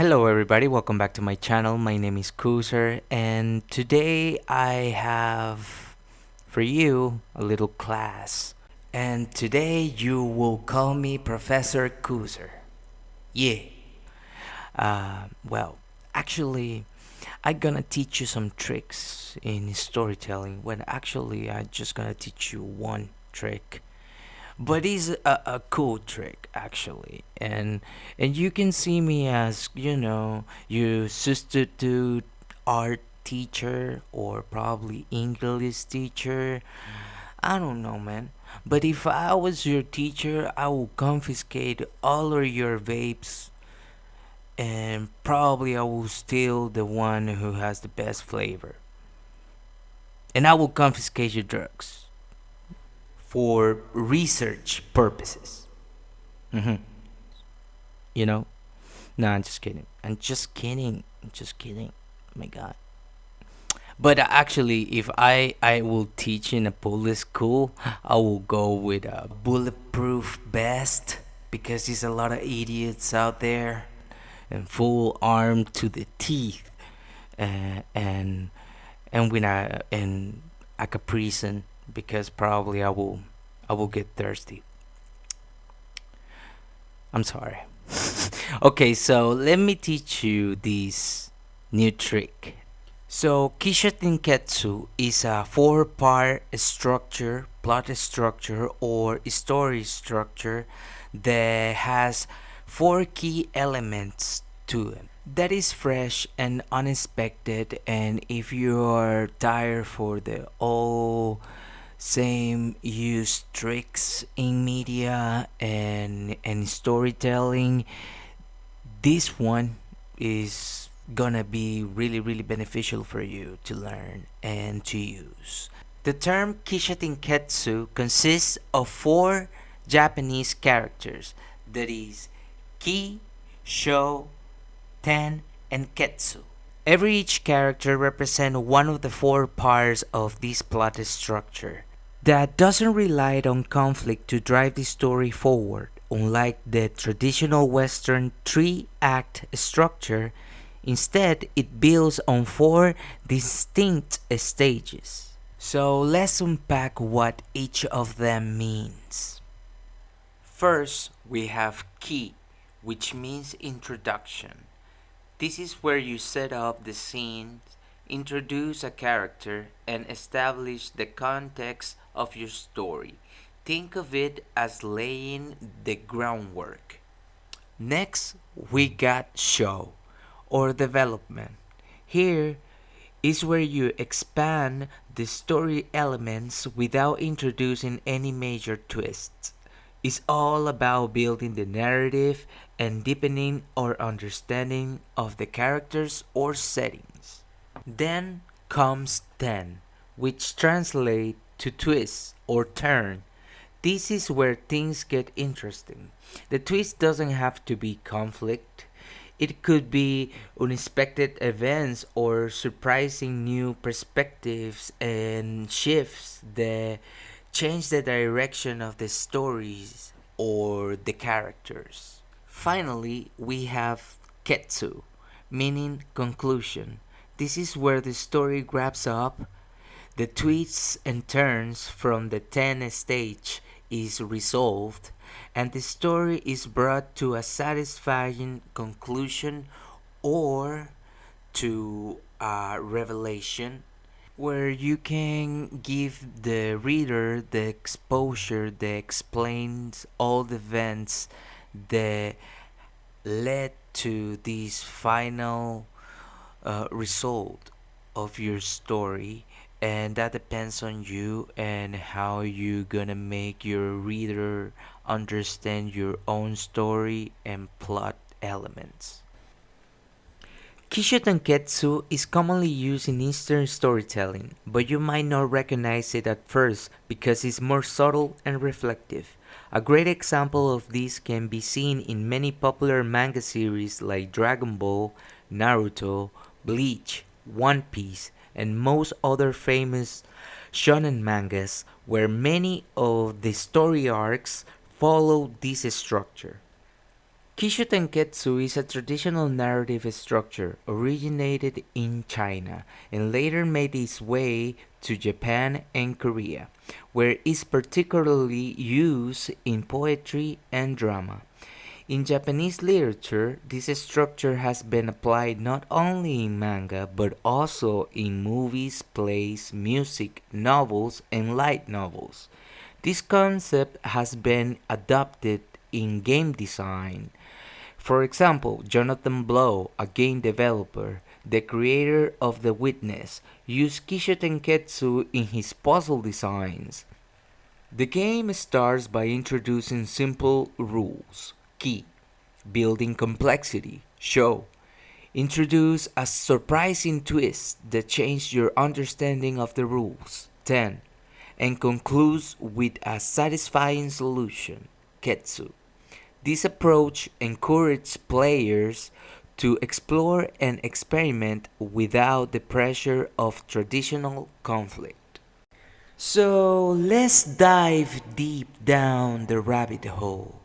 Hello everybody, welcome back to my channel. My name is Kuser and today I have for you a little class. And today you will call me Professor Kuser. Yeah. Well, actually I'm gonna teach you some tricks in storytelling when actually I'm just gonna teach you one trick, but it's a cool trick actually. And you can see me as you substitute art teacher or probably English teacher. I don't know, man, but if I was your teacher I will confiscate all of your vapes, and probably I will steal the one who has the best flavor, and I will confiscate your drugs for research purposes. hmm You know? No, I'm just kidding. I'm just kidding. I'm just kidding. Oh my God. But actually, if I will teach in a public school, I will go with a bulletproof vest because there's a lot of idiots out there and full armed to the teeth, and when I and a Capri Sun because probably I will get thirsty. I'm sorry. Okay, so let me teach you this new trick. So Kishōtenketsu is a four-part structure, plot structure, or story structure that has four key elements to it. That is fresh and unexpected, and if you are tired for the old same use tricks in media and storytelling, this one is gonna be really beneficial for you to learn and to use. The term Kishōtenketsu consists of four Japanese characters, that is Ki, Sho, Ten, and Ketsu. Every each character represents one of the four parts of this plot structure that doesn't rely on conflict to drive the story forward. Unlike the traditional Western three-act structure, instead it builds on four distinct stages. So let's unpack what each of them means. First, we have Ki, which means introduction. This is where you set up the scene, introduce a character, and establish the context of your story. Think of it as laying the groundwork. Next, we got show or development. Here is where you expand the story elements without introducing any major twists. It's all about building the narrative and deepening our understanding of the characters or settings. Then comes ten, which translate to twist or turn. This is where things get interesting. The twist doesn't have to be conflict. It could be unexpected events or surprising new perspectives and shifts that change the direction of the stories or the characters. Finally, we have Ketsu, meaning conclusion. This is where the story wraps up. The twists and turns from the 10 stage is resolved, and the story is brought to a satisfying conclusion or to a revelation where you can give the reader the exposure that explains all the events that led to this final result of your story, and that depends on you and how you gonna make your reader understand your own story and plot elements. Kishōtenketsu is commonly used in Eastern storytelling, but you might not recognize it at first because it's more subtle and reflective. A great example of this can be seen in many popular manga series like Dragon Ball, Naruto, Bleach, One Piece, and most other famous shonen mangas, where many of the story arcs follow this structure. Kishōtenketsu is a traditional narrative structure originated in China and later made its way to Japan and Korea, where it's particularly used in poetry and drama. In Japanese literature, this structure has been applied not only in manga but also in movies, plays, music, novels, and light novels. This concept has been adopted in game design. For example, Jonathan Blow, a game developer, the creator of The Witness, used Kishōtenketsu in his puzzle designs. The game starts by introducing simple rules. Key, building complexity. Show, introduce a surprising twist that changes your understanding of the rules. 10. And concludes with a satisfying solution. Ketsu. This approach encourages players to explore and experiment without the pressure of traditional conflict. So let's dive deep down the rabbit hole.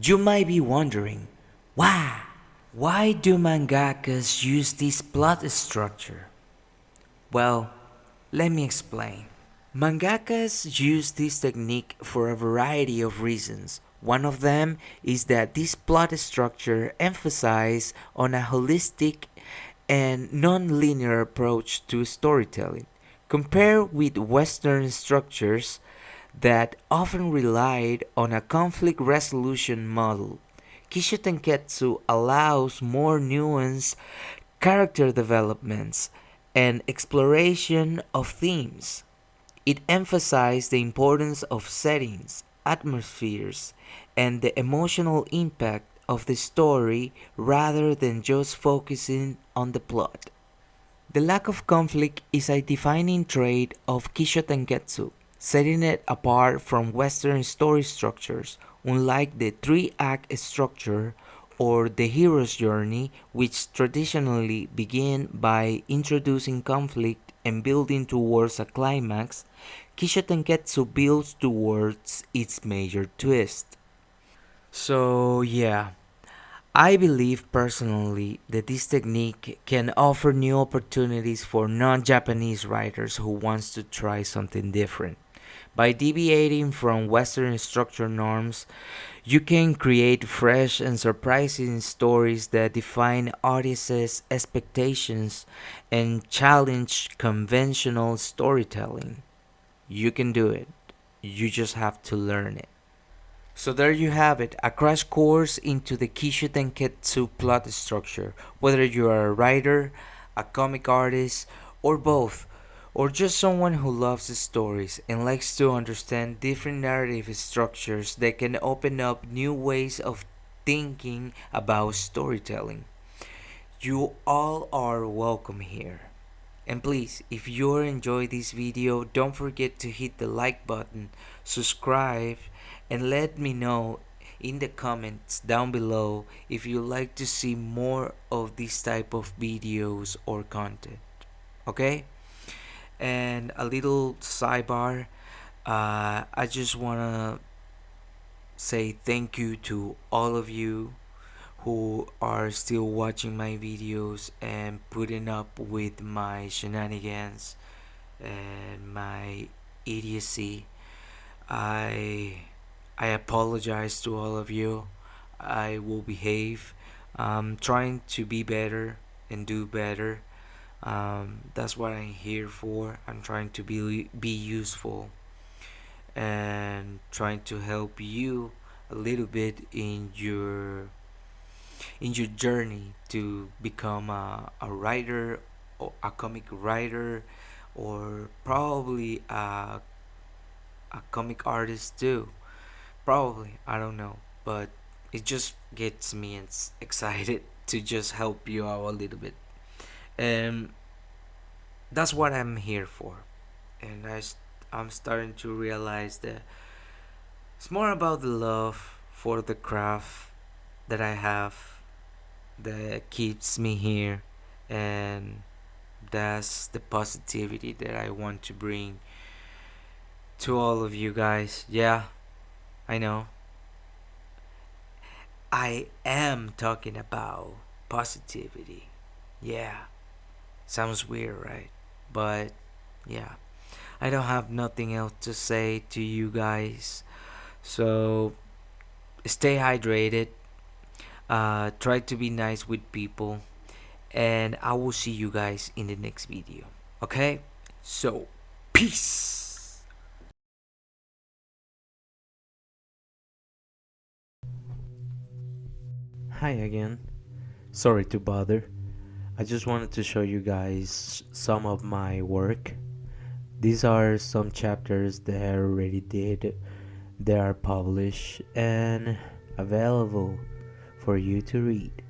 You might be wondering, why? Why do mangakas use this plot structure? Well, let me explain. Mangakas use this technique for a variety of reasons. One of them is that this plot structure emphasizes on a holistic and non-linear approach to storytelling, compared with Western structures that often relied on a conflict resolution model. Kishōtenketsu allows more nuanced character developments and exploration of themes. It emphasized the importance of settings, atmospheres, and the emotional impact of the story rather than just focusing on the plot. The lack of conflict is a defining trait of Kishōtenketsu, setting it apart from Western story structures, unlike the three-act structure or the hero's journey, which traditionally begin by introducing conflict and building towards a climax. Kishōtenketsu builds towards its major twist. So yeah, I believe personally that this technique can offer new opportunities for non-Japanese writers who wants to try something different. By deviating from Western structure norms, you can create fresh and surprising stories that define audiences' expectations and challenge conventional storytelling. You can do it. You just have to learn it. So there you have it, a crash course into the Kishōtenketsu plot structure. Whether you are a writer, a comic artist, or both, or just someone who loves stories and likes to understand different narrative structures that can open up new ways of thinking about storytelling. You all are welcome here. And please, if you enjoyed this video, don't forget to hit the like button, subscribe, and let me know in the comments down below if you like to see more of this type of videos or content. Okay? And a little sidebar, I just want to say thank you to all of you who are still watching my videos and putting up with my shenanigans and my idiocy. I I apologize to all of you. I will behave. I'm trying to be better and do better. That's what I'm here for. I'm trying to be useful and trying to help you a little bit in your journey to become a writer or a comic writer or probably a comic artist too. Probably, I don't know, but it just gets me excited to just help you out a little bit. And that's what I'm here for. And I'm starting to realize that it's more about the love for the craft that I have that keeps me here, and that's the positivity that I want to bring to all of you guys. Yeah, I know I am talking about positivity. Yeah, sounds weird, right? But yeah, I don't have nothing else to say to you guys. So stay hydrated. Try to be nice with people, and I will see you guys in the next video. Okay? So, peace. Hi again. Sorry to bother. I just wanted to show you guys some of my work. These are some chapters that I already did. They are published and available for you to read.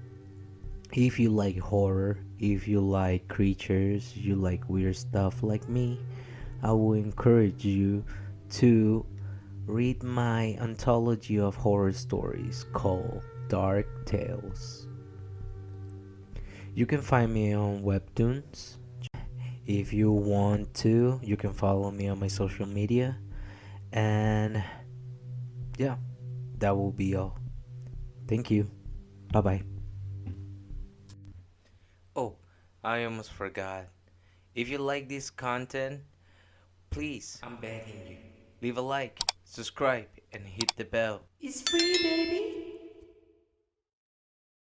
If you like horror, if you like creatures, you like weird stuff like me, I will encourage you to read my anthology of horror stories called Dark Tales. You can find me on Webtoons. If you want to, you can follow me on my social media. And yeah, that will be all. Thank you. Bye bye. Oh, I almost forgot. If you like this content, please, I'm begging you, leave a like, subscribe, and hit the bell. It's free, baby.